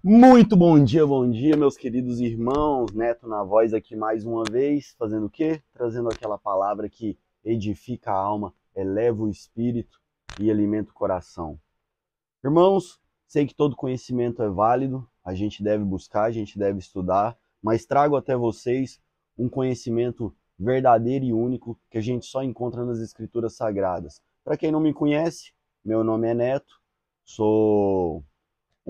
Muito bom dia, meus queridos irmãos. Neto na voz aqui mais uma vez, fazendo o quê? Trazendo aquela palavra que edifica a alma, eleva o espírito e alimenta o coração. Irmãos, sei que todo conhecimento é válido, a gente deve buscar, a gente deve estudar, mas trago até vocês um conhecimento verdadeiro e único que a gente só encontra nas Escrituras Sagradas. Para quem não me conhece, meu nome é Neto, sou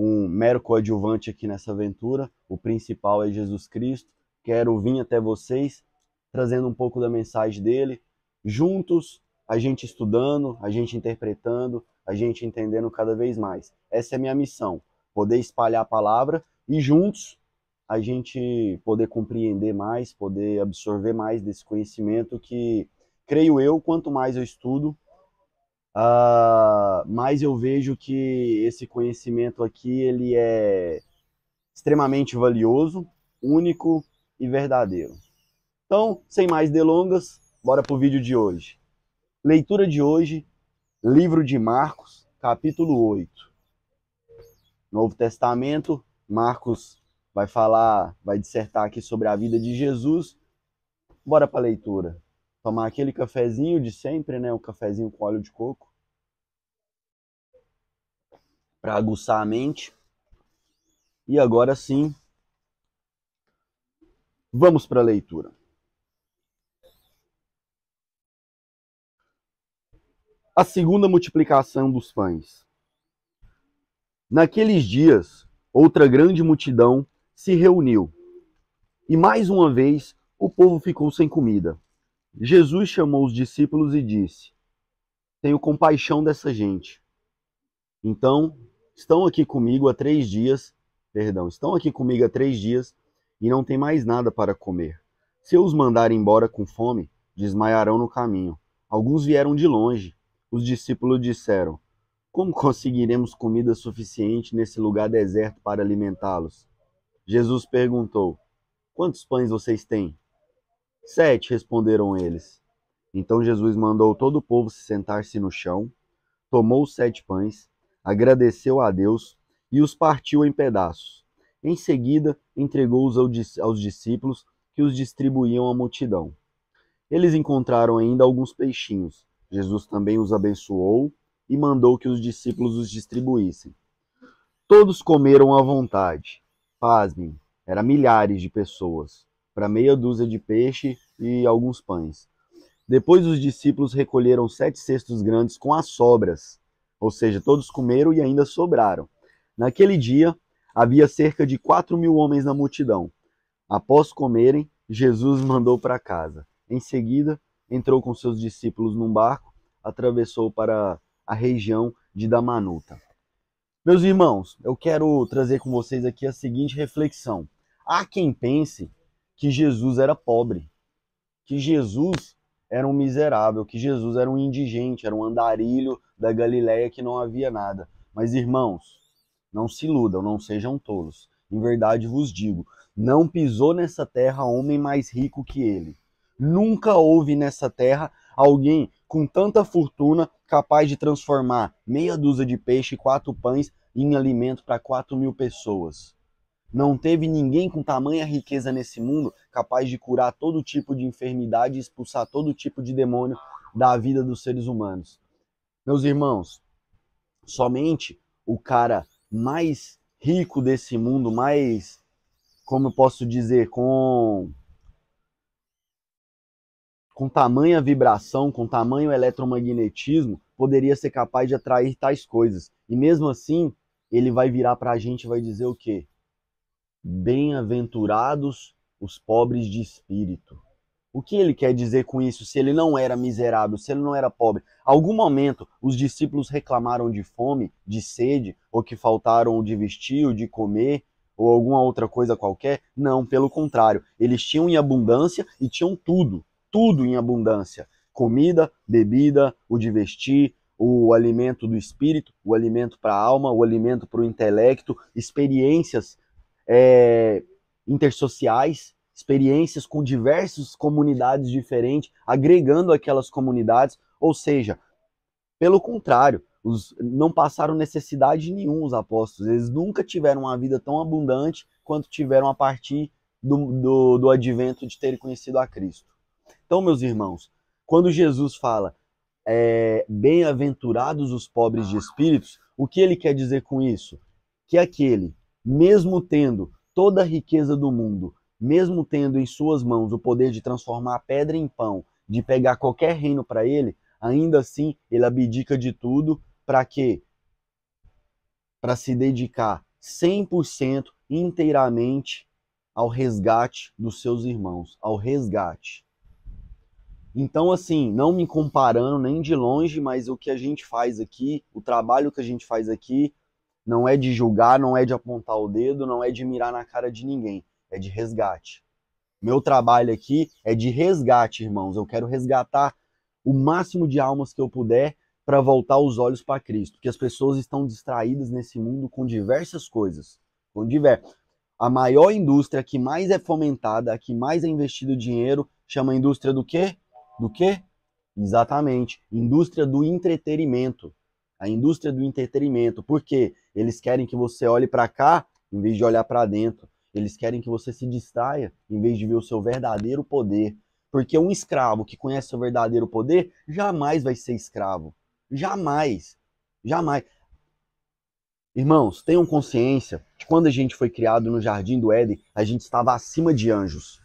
um mero coadjuvante aqui nessa aventura. O principal é Jesus Cristo. Quero vir até vocês trazendo um pouco da mensagem dele. Juntos, a gente estudando, a gente interpretando, a gente entendendo cada vez mais. Essa é a minha missão, poder espalhar a palavra e juntos a gente poder compreender mais, poder absorver mais desse conhecimento que, creio eu, quanto mais eu estudo, mas eu vejo que esse conhecimento aqui ele é extremamente valioso, único e verdadeiro. Então, sem mais delongas, bora para o vídeo de hoje. Leitura de hoje, livro de Marcos, capítulo 8. Novo Testamento, Marcos vai dissertar aqui sobre a vida de Jesus. Bora para a leitura. Tomar aquele cafezinho de sempre, né? Um cafezinho com óleo de coco, para aguçar a mente. E agora sim, vamos para a leitura. A segunda multiplicação dos pães. Naqueles dias, outra grande multidão se reuniu, e mais uma vez o povo ficou sem comida. Jesus chamou os discípulos e disse: Tenho compaixão dessa gente. Então, estão aqui comigo há 3 dias e não tem mais nada para comer. Se eu os mandar embora com fome, desmaiarão no caminho. Alguns vieram de longe. Os discípulos disseram: Como conseguiremos comida suficiente nesse lugar deserto para alimentá-los? Jesus perguntou: Quantos pães vocês têm? 7, responderam eles. Então Jesus mandou todo o povo se sentar-se no chão, tomou os 7 pães, agradeceu a Deus e os partiu em pedaços. Em seguida, entregou-os aos discípulos, que os distribuíam à multidão. Eles encontraram ainda alguns peixinhos. Jesus também os abençoou e mandou que os discípulos os distribuíssem. Todos comeram à vontade. Pasmem, eram milhares de pessoas, para meia dúzia de peixe e alguns pães. Depois os discípulos recolheram 7 cestos grandes com as sobras, ou seja, todos comeram e ainda sobraram. Naquele dia, havia cerca de 4.000 homens na multidão. Após comerem, Jesus mandou para casa. Em seguida, entrou com seus discípulos num barco, atravessou para a região de Damanuta. Meus irmãos, eu quero trazer com vocês aqui a seguinte reflexão. Há quem pense que Jesus era pobre, que Jesus era um miserável, que Jesus era um indigente, era um andarilho da Galileia que não havia nada. Mas, irmãos, não se iludam, não sejam tolos. Em verdade vos digo, não pisou nessa terra homem mais rico que ele. Nunca houve nessa terra alguém com tanta fortuna capaz de transformar meia dúzia de peixe e 4 pães em alimento para 4.000 pessoas. Não teve ninguém com tamanha riqueza nesse mundo capaz de curar todo tipo de enfermidade e expulsar todo tipo de demônio da vida dos seres humanos. Meus irmãos, somente o cara mais rico desse mundo, mais, como eu posso dizer, com tamanha vibração, com tamanho eletromagnetismo, poderia ser capaz de atrair tais coisas. E mesmo assim, ele vai virar para a gente e vai dizer o quê? Bem-aventurados os pobres de espírito. O que ele quer dizer com isso? Se ele não era miserável, se ele não era pobre, algum momento os discípulos reclamaram de fome, de sede, ou que faltaram de vestir, ou de comer, ou alguma outra coisa qualquer? Não, pelo contrário, eles tinham em abundância e tinham tudo, tudo em abundância. Comida, bebida, o de vestir, o alimento do espírito, o alimento para a alma, o alimento para o intelecto, experiências intersociais, experiências com diversas comunidades diferentes, agregando aquelas comunidades, ou seja, pelo contrário, Não passaram necessidade nenhuma os apóstolos. Eles nunca tiveram uma vida tão abundante quanto tiveram a partir do advento de terem conhecido a Cristo. Então, meus irmãos, quando Jesus fala bem-aventurados os pobres de espíritos, o que ele quer dizer com isso? Que aquele, mesmo tendo toda a riqueza do mundo, mesmo tendo em suas mãos o poder de transformar a pedra em pão, de pegar qualquer reino para ele, ainda assim ele abdica de tudo para quê? Para se dedicar 100% inteiramente ao resgate dos seus irmãos, ao resgate. Então, assim, não me comparando nem de longe, mas o que a gente faz aqui, o trabalho que a gente faz aqui, não é de julgar, não é de apontar o dedo, não é de mirar na cara de ninguém, é de resgate. Meu trabalho aqui é de resgate, irmãos. Eu quero resgatar o máximo de almas que eu puder para voltar os olhos para Cristo, porque as pessoas estão distraídas nesse mundo com diversas coisas, A maior indústria que mais é fomentada, a que mais é investido dinheiro, chama indústria do quê? Do quê? Exatamente, indústria do entretenimento. A indústria do entretenimento. Por quê? Eles querem que você olhe para cá em vez de olhar para dentro. Eles querem que você se distraia em vez de ver o seu verdadeiro poder. Porque um escravo que conhece o verdadeiro poder jamais vai ser escravo. Jamais. Jamais. Irmãos, tenham consciência de quando a gente foi criado no Jardim do Éden, a gente estava acima de anjos.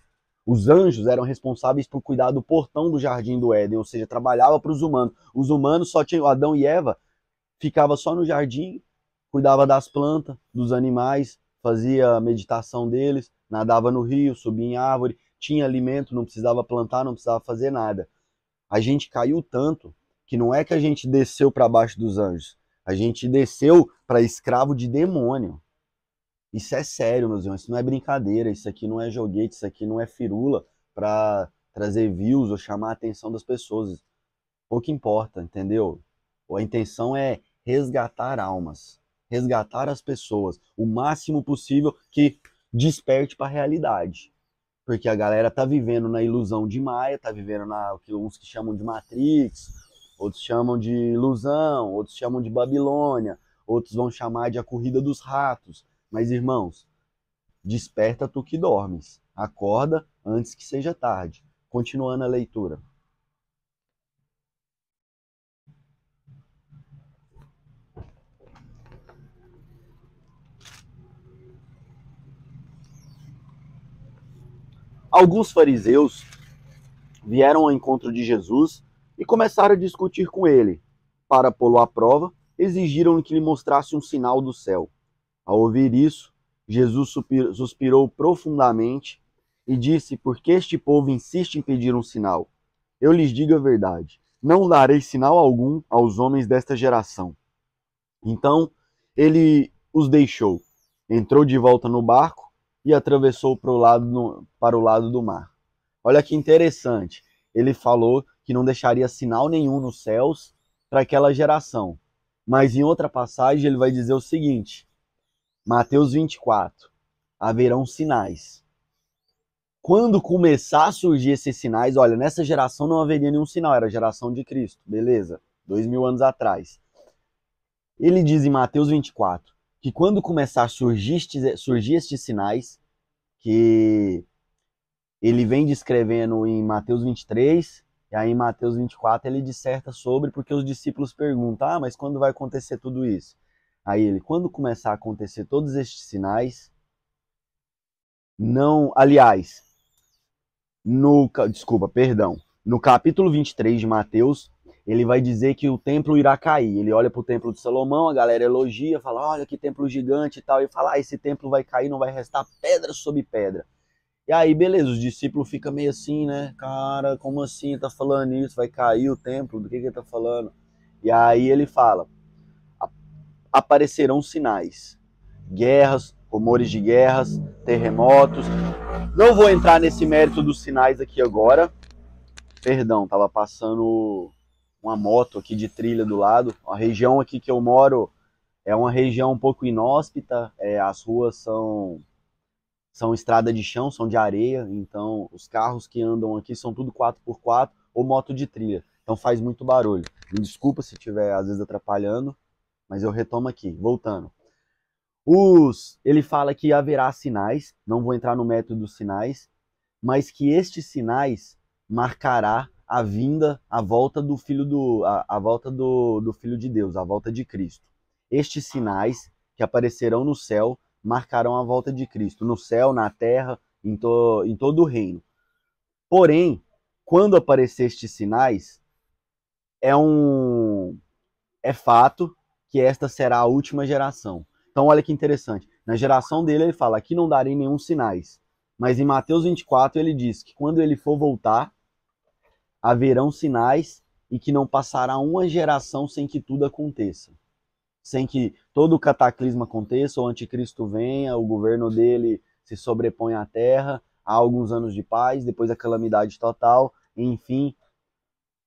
Os anjos eram responsáveis por cuidar do portão do Jardim do Éden, ou seja, trabalhava para os humanos. Os humanos só tinham Adão e Eva, ficava só no jardim, cuidava das plantas, dos animais, fazia a meditação deles, nadava no rio, subia em árvore, tinha alimento, não precisava plantar, não precisava fazer nada. A gente caiu tanto que não é que a gente desceu para baixo dos anjos, a gente desceu para escravo de demônio. Isso é sério, meus irmãos, isso não é brincadeira, isso aqui não é joguete, isso aqui não é firula para trazer views ou chamar a atenção das pessoas. Pouco importa, entendeu? A intenção é resgatar almas, resgatar as pessoas, o máximo possível que desperte para a realidade. Porque a galera tá vivendo na ilusão de Maia, tá vivendo na uns que chamam de Matrix, outros chamam de ilusão, outros chamam de Babilônia, outros vão chamar de a corrida dos ratos. Mas, irmãos, desperta tu que dormes. Acorda antes que seja tarde. Continuando a leitura. Alguns fariseus vieram ao encontro de Jesus e começaram a discutir com ele. Para pô-lo à prova, exigiram que lhe mostrasse um sinal do céu. Ao ouvir isso, Jesus suspirou profundamente e disse: por que este povo insiste em pedir um sinal? Eu lhes digo a verdade, não darei sinal algum aos homens desta geração. Então ele os deixou, entrou de volta no barco e atravessou para o lado do mar. Olha que interessante, ele falou que não deixaria sinal nenhum nos céus para aquela geração. Mas em outra passagem ele vai dizer o seguinte, Mateus 24, haverão sinais. Quando começar a surgir esses sinais, olha, nessa geração não haveria nenhum sinal, era a geração de Cristo, beleza, 2000 anos atrás. Ele diz em Mateus 24 que quando começar a surgir estes sinais, que ele vem descrevendo em Mateus 23, e aí em Mateus 24 ele disserta sobre, porque os discípulos perguntam, mas quando vai acontecer tudo isso? Aí ele, quando começar a acontecer todos estes sinais, não, aliás, no capítulo 23 de Mateus, ele vai dizer que o templo irá cair. Ele olha para o templo de Salomão, a galera elogia, fala, olha que templo gigante e tal, e fala, esse templo vai cair, não vai restar pedra sobre pedra. E aí, beleza, os discípulos ficam meio assim, né? Cara, como assim? Tá falando isso? Vai cair o templo? Do que ele tá falando? E aí ele fala, aparecerão sinais, guerras, rumores de guerras, terremotos. Não vou entrar nesse mérito dos sinais aqui agora. Perdão, tava passando uma moto aqui de trilha do lado. A região aqui que eu moro é uma região um pouco inóspita. As ruas são estrada de chão, são de areia. Então os carros que andam aqui são tudo 4x4 ou moto de trilha. então faz muito barulho. Me desculpa se estiver às vezes atrapalhando, mas eu retomo aqui, voltando. Ele fala que haverá sinais, não vou entrar no método dos sinais, mas que estes sinais marcará a vinda, a volta do filho a volta do Filho de Deus, a volta de Cristo. Estes sinais que aparecerão no céu marcarão a volta de Cristo, no céu, na terra, em todo o reino. Porém, quando aparecer estes sinais, é fato que esta será a última geração. Então, olha que interessante. Na geração dele, ele fala: aqui não darei nenhum sinais. Mas em Mateus 24, ele diz que quando ele for voltar, haverão sinais e que não passará uma geração sem que tudo aconteça. Sem que todo o cataclisma aconteça, o anticristo venha, o governo dele se sobreponha à terra, há alguns anos de paz, depois a calamidade total, enfim,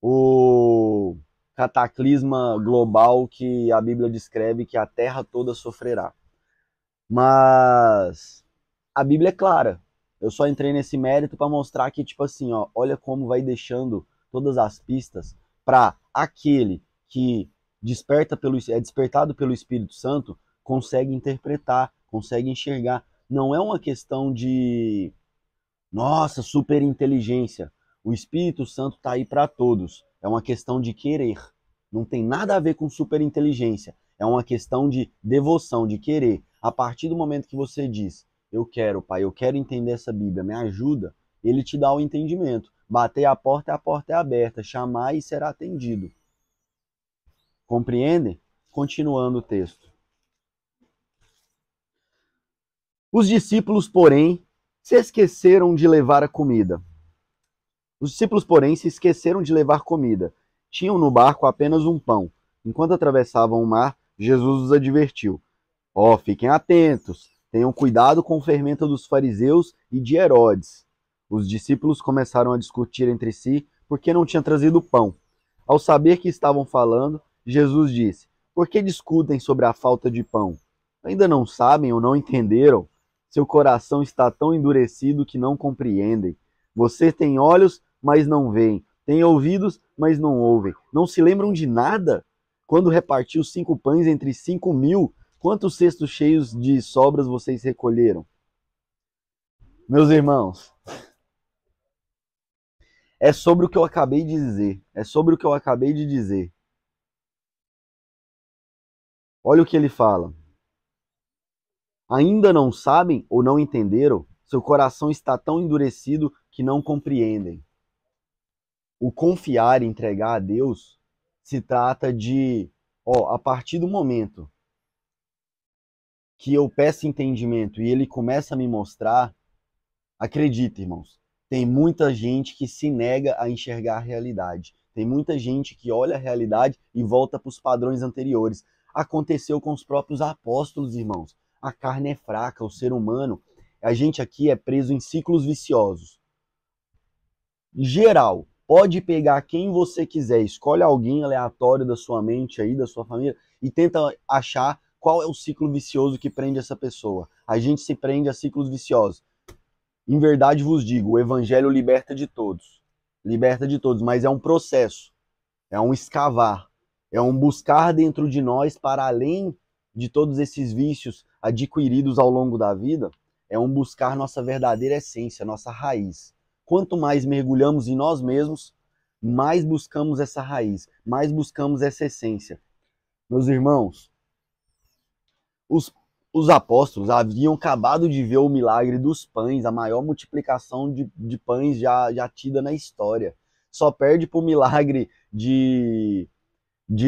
o cataclisma global que a Bíblia descreve que a terra toda sofrerá. Mas a Bíblia é clara. Eu só entrei nesse mérito para mostrar que, tipo assim, ó, olha como vai deixando todas as pistas para aquele que é despertado pelo Espírito Santo, consegue interpretar, consegue enxergar. Não é uma questão de, nossa, super inteligência. O Espírito Santo está aí para todos. É uma questão de querer. Não tem nada a ver com super inteligência. É uma questão de devoção, de querer. A partir do momento que você diz: eu quero, Pai, eu quero entender essa Bíblia, me ajuda, ele te dá o entendimento. Bater a porta é aberta. Chamar e será atendido. Compreendem? Continuando o texto. Os discípulos, porém, se esqueceram de levar a comida. Os discípulos, porém, se esqueceram de levar comida. Tinham no barco apenas um pão. Enquanto atravessavam o mar, Jesus os advertiu: fiquem atentos, tenham cuidado com o fermento dos fariseus e de Herodes. Os discípulos começaram a discutir entre si porque não tinha trazido pão. Ao saber que estavam falando, Jesus disse: por que discutem sobre a falta de pão? Ainda não sabem ou não entenderam? Seu coração está tão endurecido que não compreendem. Você tem olhos, mas não veem. Tem ouvidos, mas não ouvem. Não se lembram de nada? Quando repartiu 5 pães entre 5.000, quantos cestos cheios de sobras vocês recolheram? Meus irmãos, é sobre o que eu acabei de dizer. É sobre o que eu acabei de dizer. Olha o que ele fala. Ainda não sabem ou não entenderam? Seu coração está tão endurecido que não compreendem. O confiar e entregar a Deus se trata de, a partir do momento que eu peço entendimento e ele começa a me mostrar, acredita, irmãos, tem muita gente que se nega a enxergar a realidade. Tem muita gente que olha a realidade e volta para os padrões anteriores. Aconteceu com os próprios apóstolos, irmãos. A carne é fraca, o ser humano, a gente aqui é preso em ciclos viciosos. Geral, pode pegar quem você quiser, escolhe alguém aleatório da sua mente aí, da sua família, e tenta achar qual é o ciclo vicioso que prende essa pessoa. A gente se prende a ciclos viciosos. Em verdade vos digo, o evangelho liberta de todos. Liberta de todos, mas é um processo. É um escavar. É um buscar dentro de nós, para além de todos esses vícios adquiridos ao longo da vida, é um buscar nossa verdadeira essência, nossa raiz. Quanto mais mergulhamos em nós mesmos, mais buscamos essa raiz, mais buscamos essa essência. Meus irmãos, os apóstolos haviam acabado de ver o milagre dos pães, a maior multiplicação de pães já tida na história. Só perde para o milagre de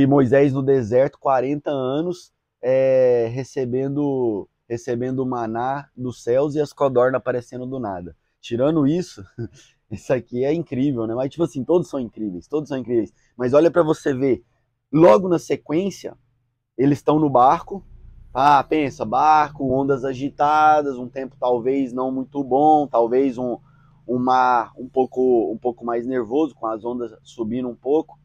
Moisés no deserto, 40 anos, recebendo maná dos céus e as codornas aparecendo do nada. Tirando isso, isso aqui é incrível, né? Mas, tipo assim, todos são incríveis, todos são incríveis. Mas olha para você ver, logo na sequência, eles estão no barco. Pensa, barco, ondas agitadas, um tempo talvez não muito bom, talvez um mar um pouco mais nervoso, com as ondas subindo um pouco.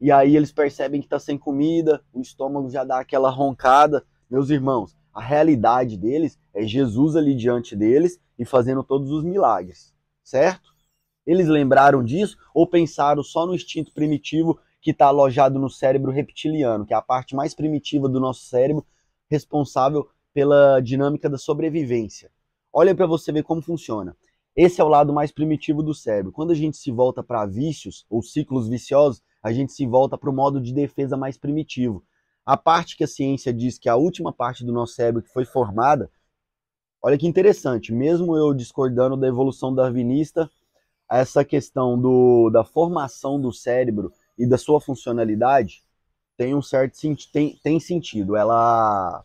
E aí eles percebem que está sem comida, o estômago já dá aquela roncada. Meus irmãos, a realidade deles é Jesus ali diante deles e fazendo todos os milagres, certo? Eles lembraram disso ou pensaram só no instinto primitivo que está alojado no cérebro reptiliano, que é a parte mais primitiva do nosso cérebro, responsável pela dinâmica da sobrevivência? Olha para você ver como funciona. Esse é o lado mais primitivo do cérebro. Quando a gente se volta para vícios ou ciclos viciosos, a gente se volta para o modo de defesa mais primitivo. A parte que a ciência diz que é a última parte do nosso cérebro que foi formada, olha que interessante, mesmo eu discordando da evolução darwinista, essa questão da formação do cérebro e da sua funcionalidade tem um certo tem sentido. Ela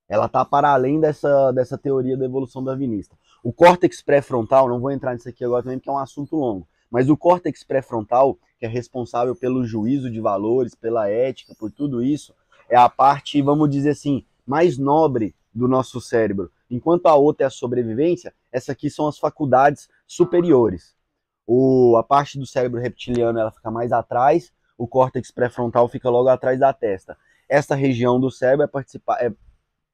está para além dessa teoria da evolução darwinista. O córtex pré-frontal, não vou entrar nisso aqui agora também porque é um assunto longo, mas o córtex pré-frontal, que é responsável pelo juízo de valores, pela ética, por tudo isso, é a parte, vamos dizer assim, mais nobre do nosso cérebro. Enquanto a outra é a sobrevivência, essa aqui são as faculdades superiores. A parte do cérebro reptiliano ela fica mais atrás, o córtex pré-frontal fica logo atrás da testa. Essa região do cérebro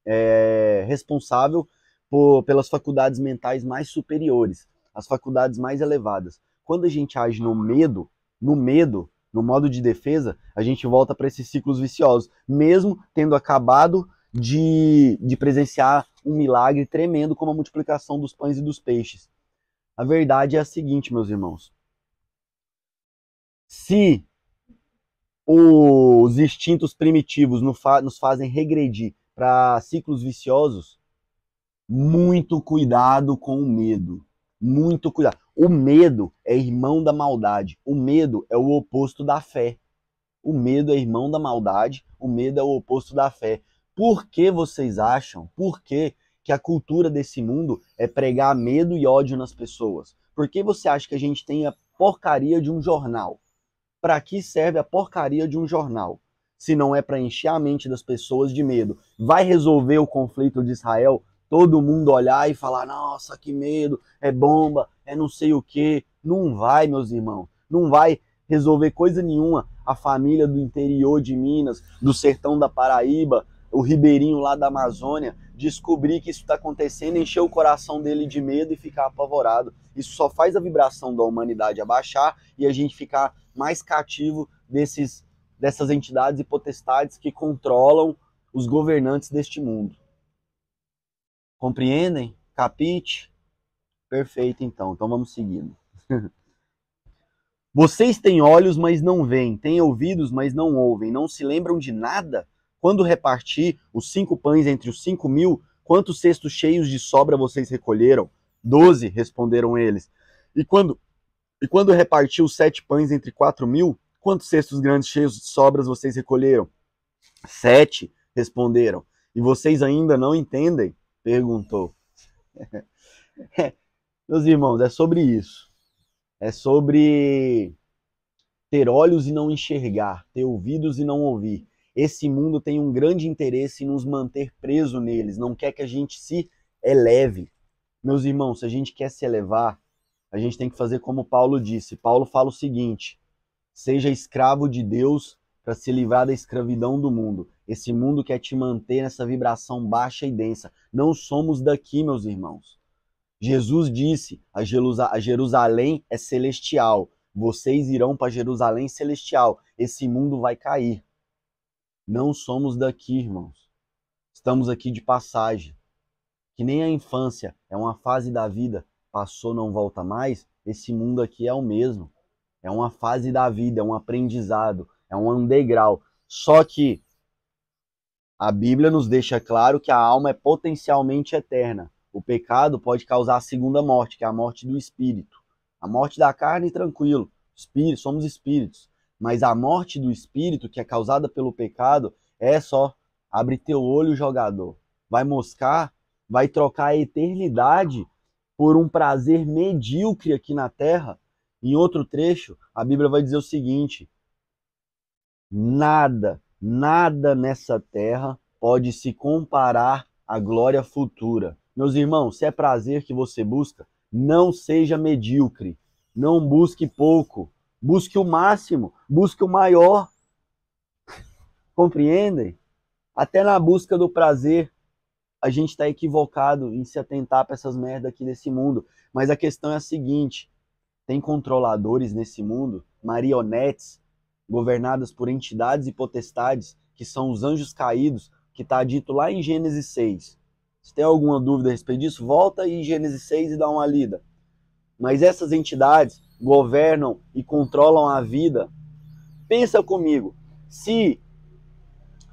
é responsável pelas faculdades mentais mais superiores, as faculdades mais elevadas. Quando a gente age no medo, no modo de defesa, a gente volta para esses ciclos viciosos, mesmo tendo acabado de presenciar um milagre tremendo como a multiplicação dos pães e dos peixes. A verdade é a seguinte, meus irmãos. Se os instintos primitivos nos fazem regredir para ciclos viciosos, muito cuidado com o medo. Muito cuidado. O medo é irmão da maldade. O medo é o oposto da fé. O medo é irmão da maldade. O medo é o oposto da fé. Por que vocês acham? Por que a cultura desse mundo é pregar medo e ódio nas pessoas? Por que você acha que a gente tem a porcaria de um jornal? Para que serve a porcaria de um jornal? Se não é para encher a mente das pessoas de medo. Vai resolver o conflito de Israel? Todo mundo olhar e falar, nossa, que medo, é bomba, é não sei o quê. Não vai, meus irmãos. Não vai resolver coisa nenhuma. A família do interior de Minas, do sertão da Paraíba, o ribeirinho lá da Amazônia, descobrir que isso está acontecendo, encher o coração dele de medo e ficar apavorado. Isso só faz a vibração da humanidade abaixar e a gente ficar mais cativo dessas entidades e potestades que controlam os governantes deste mundo. Compreendem? Capite? Perfeito, então. Então vamos seguindo. Vocês têm olhos, mas não veem. Têm ouvidos, mas não ouvem. Não se lembram de nada? Quando reparti os 5 pães entre os 5.000, quantos cestos cheios de sobra vocês recolheram? 12, responderam eles. E quando reparti os 7 pães entre 4.000, quantos cestos grandes cheios de sobras vocês recolheram? 7, responderam. E vocês ainda não entendem? Perguntou. Meus irmãos, é sobre isso. É sobre ter olhos e não enxergar, ter ouvidos e não ouvir. Esse mundo tem um grande interesse em nos manter preso neles, não quer que a gente se eleve. Meus irmãos, se a gente quer se elevar, a gente tem que fazer como Paulo disse. Paulo fala o seguinte: seja escravo de Deus para se livrar da escravidão do mundo. Esse mundo quer te manter nessa vibração baixa e densa. Não somos daqui, meus irmãos. Jesus disse, a Jerusalém é celestial. Vocês irão para Jerusalém celestial. Esse mundo vai cair. Não somos daqui, irmãos. Estamos aqui de passagem. Que nem a infância é uma fase da vida, passou, não volta mais. Esse mundo aqui é o mesmo. É uma fase da vida, é um aprendizado, é um degrau. Só que a Bíblia nos deixa claro que a alma é potencialmente eterna. O pecado pode causar a segunda morte, que é a morte do espírito. A morte da carne, tranquilo. Somos espíritos. Mas a morte do espírito, que é causada pelo pecado, é só abre teu olho, jogador. Vai moscar, vai trocar a eternidade por um prazer medíocre aqui na terra. Em outro trecho, a Bíblia vai dizer o seguinte: nada nessa terra pode se comparar à glória futura. Meus irmãos, se é prazer que você busca, não seja medíocre. Não busque pouco. Busque o máximo. Busque o maior. Compreendem? Até na busca do prazer, a gente está equivocado em se atentar para essas merdas aqui desse mundo. Mas a questão é a seguinte: tem controladores nesse mundo, marionetes, governadas por entidades e potestades, que são os anjos caídos, que está dito lá em Gênesis 6. Se tem alguma dúvida a respeito disso, volta aí em Gênesis 6 e dá uma lida. Mas essas entidades governam e controlam a vida. Pensa comigo, se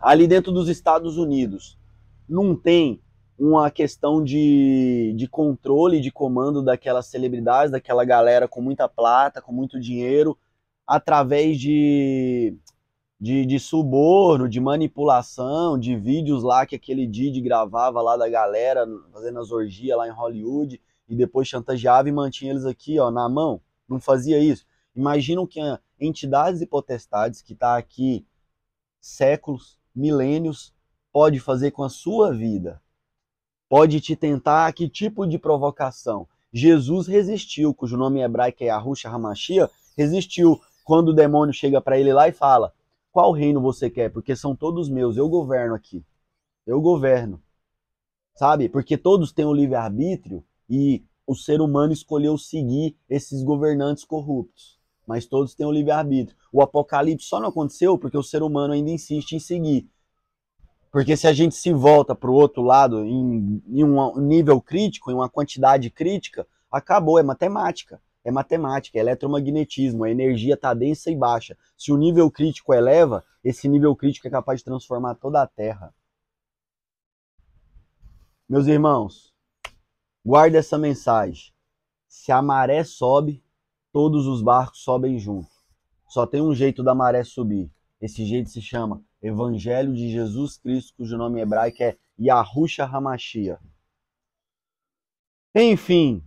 ali dentro dos Estados Unidos não tem uma questão de controle, de comando daquelas celebridades, daquela galera com muita plata, com muito dinheiro, através de suborno, de manipulação, de vídeos lá que aquele Didi gravava lá da galera fazendo as orgias lá em Hollywood e depois chantageava e mantinha eles aqui, ó, na mão. Não fazia isso. Imaginam que entidades e potestades que tá aqui séculos, milênios, pode fazer com a sua vida. Pode te tentar que tipo de provocação? Jesus resistiu, cujo nome hebraico é Yahushua HaMashiach, resistiu quando o demônio chega para ele lá e fala: qual reino você quer? Porque são todos meus, eu governo aqui. Eu governo. Sabe? Porque todos têm o livre-arbítrio e o ser humano escolheu seguir esses governantes corruptos. Mas todos têm o livre-arbítrio. O apocalipse só não aconteceu porque o ser humano ainda insiste em seguir. Porque se a gente se volta para o outro lado em um nível crítico, em uma quantidade crítica, acabou, é matemática. É matemática, é eletromagnetismo, a energia está densa e baixa. Se o nível crítico eleva, esse nível crítico é capaz de transformar toda a Terra. Meus irmãos, guarda essa mensagem. Se a maré sobe, todos os barcos sobem junto. Só tem um jeito da maré subir. Esse jeito se chama Evangelho de Jesus Cristo, cujo nome hebraico é Yahushua HaMashiach. Enfim,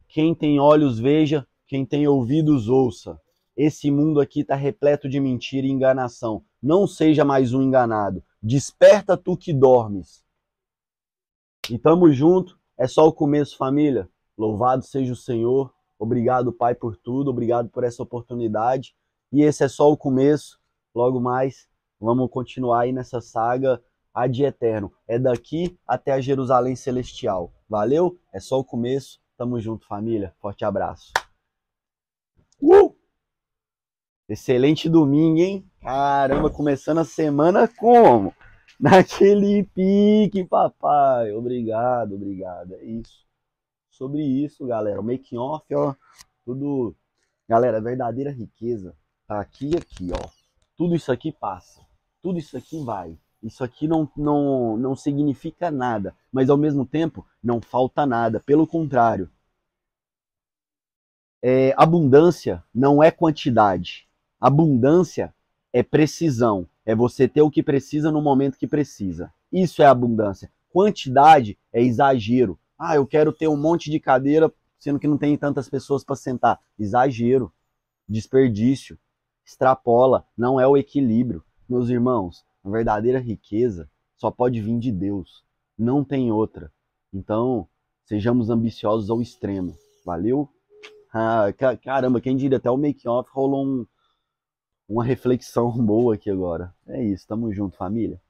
quem tem olhos veja, quem tem ouvidos ouça. Esse mundo aqui está repleto de mentira e enganação. Não seja mais um enganado. Desperta tu que dormes. E tamo junto. É só o começo, família. Louvado seja o Senhor. Obrigado, Pai, por tudo. Obrigado por essa oportunidade. E esse é só o começo. Logo mais, vamos continuar aí nessa saga ad eterno. É daqui até a Jerusalém Celestial. Valeu? É só o começo. Tamo junto, família. Forte abraço. Excelente domingo, hein? Caramba, começando a semana como? Naquele pique, papai. Obrigado, obrigado. É isso. Sobre isso, galera. O making off, ó. Tudo. Galera, verdadeira riqueza tá aqui e aqui, ó. Tudo isso aqui passa. Tudo isso aqui vai. Isso aqui não significa nada. Mas ao mesmo tempo, não falta nada. Pelo contrário. Abundância não é quantidade. Abundância é precisão. É você ter o que precisa no momento que precisa. Isso é abundância. Quantidade é exagero. Ah, eu quero ter um monte de cadeira, sendo que não tem tantas pessoas para sentar. Exagero. Desperdício. Extrapola. Não é o equilíbrio. Meus irmãos, a verdadeira riqueza só pode vir de Deus. Não tem outra. Então, sejamos ambiciosos ao extremo. Valeu? Ah, caramba, quem diria, até o make-off rolou uma reflexão boa aqui agora. É isso, tamo junto, família.